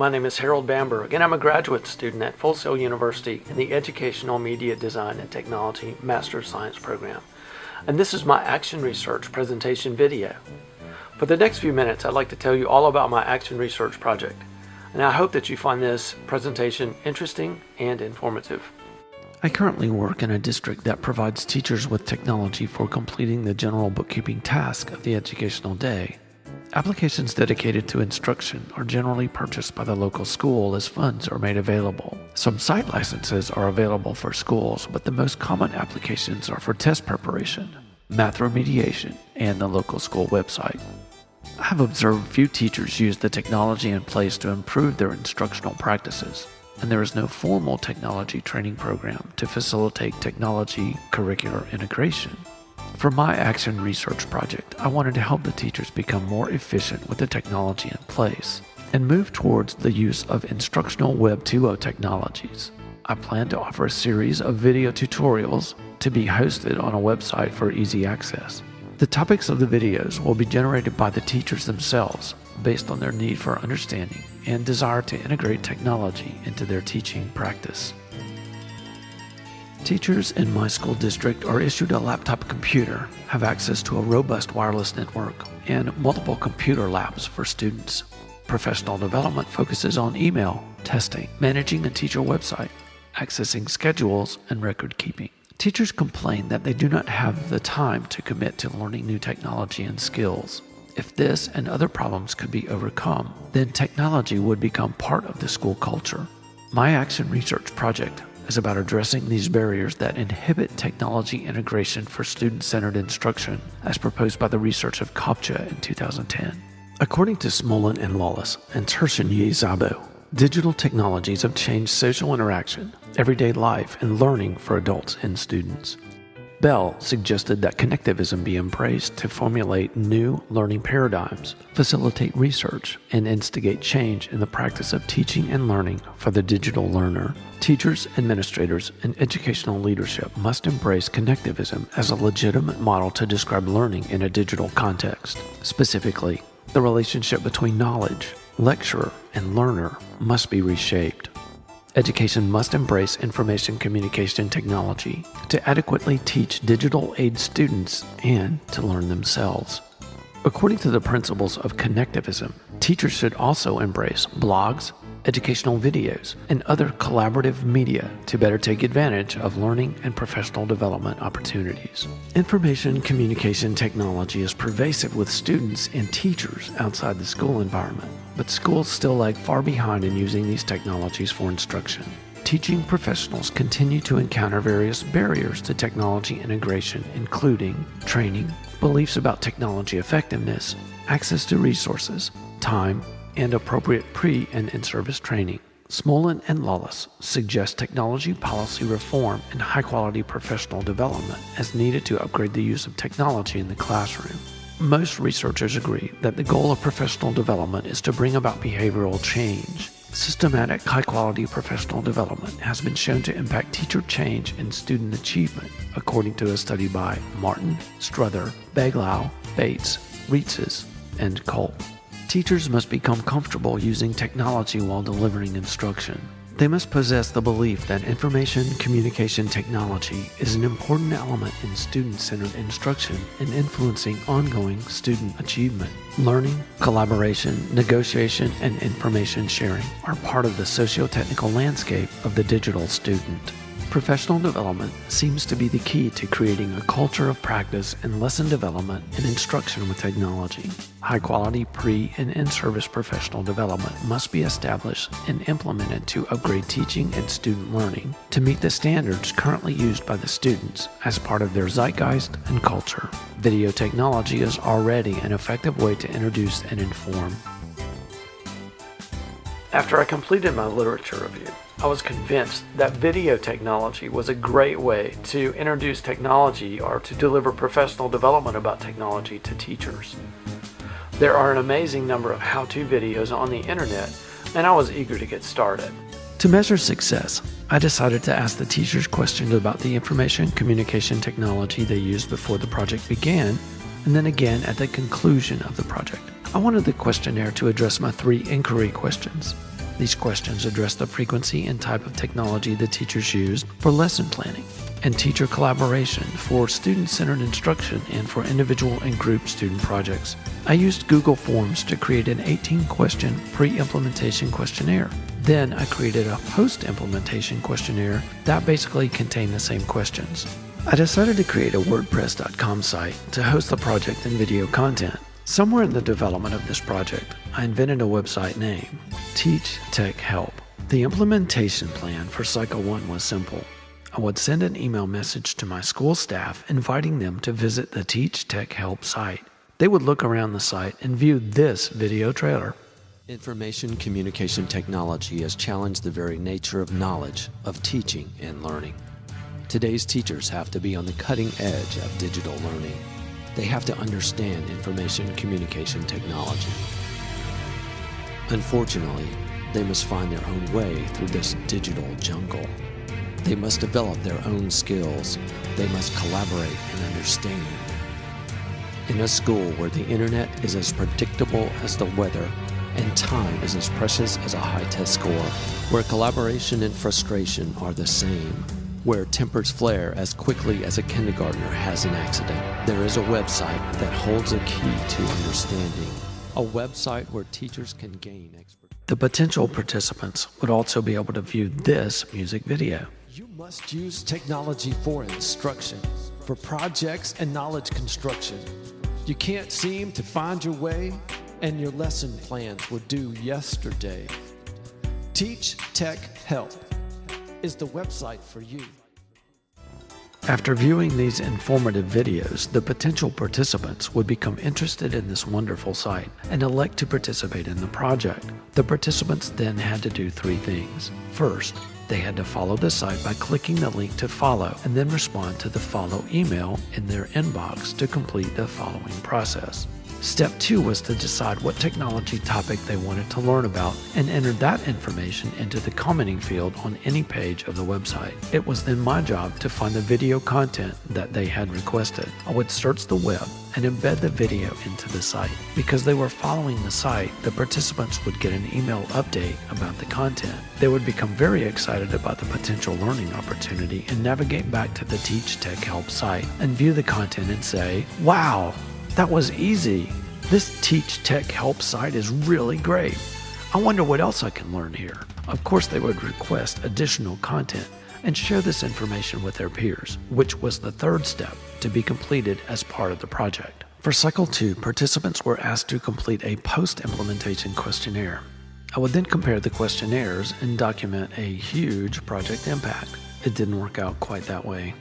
My name is Harold Bamberg, and I'm a graduate student at Full Sail University in the Educational Media Design and Technology Master of Science program. And this is my action research presentation video. For the next few minutes, I'd like to tell you all about my action research project. And I hope that you find this presentation interesting and informative. I currently work in a district that provides teachers with technology for completing the general bookkeeping task of the educational day. Applications dedicated to instruction are generally purchased by the local school as funds are made available. Some site licenses are available for schools, but the most common applications are for test preparation, math remediation, and the local school website. I have observed few teachers use the technology in place to improve their instructional practices, and there is no formal technology training program to facilitate technology curricular integration. For my action research project, I wanted to help the teachers become more efficient with the technology in place and move towards the use of instructional Web 2.0 technologies. I plan to offer a series of video tutorials to be hosted on a website for easy access. The topics of the videos will be generated by the teachers themselves based on their need for understanding and desire to integrate technology into their teaching practice. Teachers in my school district are issued a laptop computer, have access to a robust wireless network, and multiple computer labs for students. Professional development focuses on email, testing, managing a teacher website, accessing schedules, and record keeping. Teachers complain that they do not have the time to commit to learning new technology and skills. If this and other problems could be overcome, then technology would become part of the school culture. My action research project is about addressing these barriers that inhibit technology integration for student-centered instruction, as proposed by the research of Kopcha in 2010. According to Smolin and Lawless and Tershinier Szabo, digital technologies have changed social interaction, everyday life, and learning for adults and students. Bell suggested that connectivism be embraced to formulate new learning paradigms, facilitate research, and instigate change in the practice of teaching and learning for the digital learner. Teachers, administrators, and educational leadership must embrace connectivism as a legitimate model to describe learning in a digital context. Specifically, the relationship between knowledge, lecturer, and learner must be reshaped. Education must embrace information communication technology to adequately teach digital age students and to learn themselves. According to the principles of connectivism, teachers should also embrace blogs, educational videos, and other collaborative media to better take advantage of learning and professional development opportunities. Information communication technology is pervasive with students and teachers outside the school environment, but schools still lag far behind in using these technologies for instruction. Teaching professionals continue to encounter various barriers to technology integration, including training, beliefs about technology effectiveness, access to resources, time, and appropriate pre- and in-service training. Smolin and Lawless suggest technology policy reform and high-quality professional development as needed to upgrade the use of technology in the classroom. Most researchers agree that the goal of professional development is to bring about behavioral change. Systematic, high-quality professional development has been shown to impact teacher change and student achievement, according to a study by Martin, Struther, Beglau, Bates, Rietzes, and Kolb. Teachers must become comfortable using technology while delivering instruction. They must possess the belief that information communication technology is an important element in student-centered instruction and influencing ongoing student achievement. Learning, collaboration, negotiation, and information sharing are part of the socio-technical landscape of the digital student. Professional development seems to be the key to creating a culture of practice and lesson development and instruction with technology. High-quality pre- and in-service professional development must be established and implemented to upgrade teaching and student learning to meet the standards currently used by the students as part of their zeitgeist and culture. Video technology is already an effective way to introduce and inform. After I completed my literature review, I was convinced that video technology was a great way to introduce technology or to deliver professional development about technology to teachers. There are an amazing number of how-to videos on the internet, and I was eager to get started. To measure success, I decided to ask the teachers questions about the information communication technology they used before the project began, and then again at the conclusion of the project. I wanted the questionnaire to address my 3 inquiry questions. These questions address the frequency and type of technology the teachers used for lesson planning, and teacher collaboration for student-centered instruction and for individual and group student projects. I used Google Forms to create an 18-question pre-implementation questionnaire. Then I created a post-implementation questionnaire that basically contained the same questions. I decided to create a WordPress.com site to host the project and video content. Somewhere in the development of this project, I invented a website name, Teach Tech Help. The implementation plan for Cycle 1 was simple. I would send an email message to my school staff inviting them to visit the Teach Tech Help site. They would look around the site and view this video trailer. Information communication technology has challenged the very nature of knowledge, of teaching and learning. Today's teachers have to be on the cutting edge of digital learning. They have to understand information communication technology. Unfortunately, they must find their own way through this digital jungle. They must develop their own skills. They must collaborate and understand. In a school where the internet is as predictable as the weather and time is as precious as a high test score, where collaboration and frustration are the same, where tempers flare as quickly as a kindergartner has an accident, there is a website that holds a key to understanding, a website where teachers can gain expertise. The potential participants would also be able to view this music video. You must use technology for instruction, for projects and knowledge construction. You can't seem to find your way, and your lesson plans were due yesterday. Teach Tech Help is the website for you. After viewing these informative videos, the potential participants would become interested in this wonderful site and elect to participate in the project. The participants then had to do 3 things. First, they had to follow the site by clicking the link to follow and then respond to the follow email in their inbox to complete the following process. Step 2 was to decide what technology topic they wanted to learn about and enter that information into the commenting field on any page of the website. It was then my job to find the video content that they had requested. I would search the web and embed the video into the site. Because they were following the site, the participants would get an email update about the content. They would become very excited about the potential learning opportunity and navigate back to the Teach Tech Help site and view the content and say, "Wow, that was easy. This Teach Tech Help site is really great. I wonder what else I can learn here." Of course, they would request additional content and share this information with their peers, which was the 3rd step to be completed as part of the project. For Cycle 2, participants were asked to complete a post-implementation questionnaire. I would then compare the questionnaires and document a huge project impact. It didn't work out quite that way.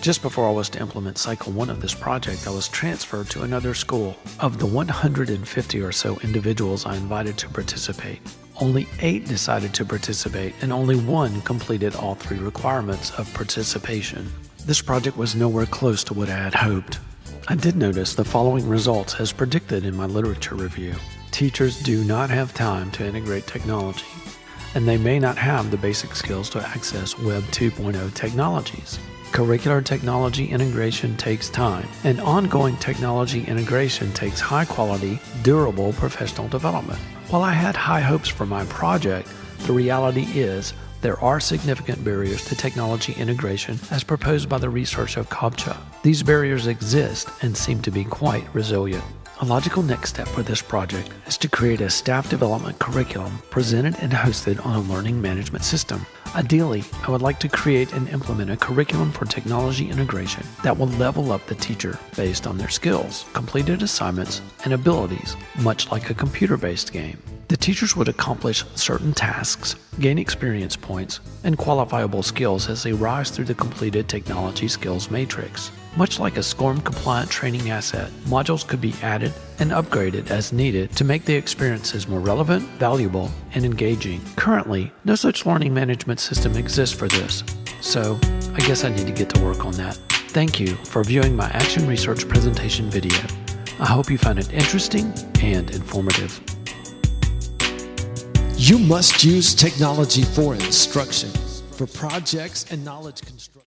Just before I was to implement Cycle 1 of this project, I was transferred to another school. Of the 150 or so individuals I invited to participate, only 8 decided to participate and only 1 completed all 3 requirements of participation. This project was nowhere close to what I had hoped. I did notice the following results as predicted in my literature review. Teachers do not have time to integrate technology, and they may not have the basic skills to access Web 2.0 technologies. Curricular technology integration takes time, and ongoing technology integration takes high-quality, durable professional development. While I had high hopes for my project, the reality is there are significant barriers to technology integration as proposed by the research of COBCHA. These barriers exist and seem to be quite resilient. A logical next step for this project is to create a staff development curriculum presented and hosted on a learning management system. Ideally, I would like to create and implement a curriculum for technology integration that will level up the teacher based on their skills, completed assignments, and abilities, much like a computer-based game. The teachers would accomplish certain tasks, gain experience points, and qualifiable skills as they rise through the completed technology skills matrix. Much like a SCORM-compliant training asset, modules could be added and upgraded as needed to make the experiences more relevant, valuable, and engaging. Currently, no such learning management system exists for this, so I guess I need to get to work on that. Thank you for viewing my Action Research presentation video. I hope you found it interesting and informative. You must use technology for instruction, for projects and knowledge construction.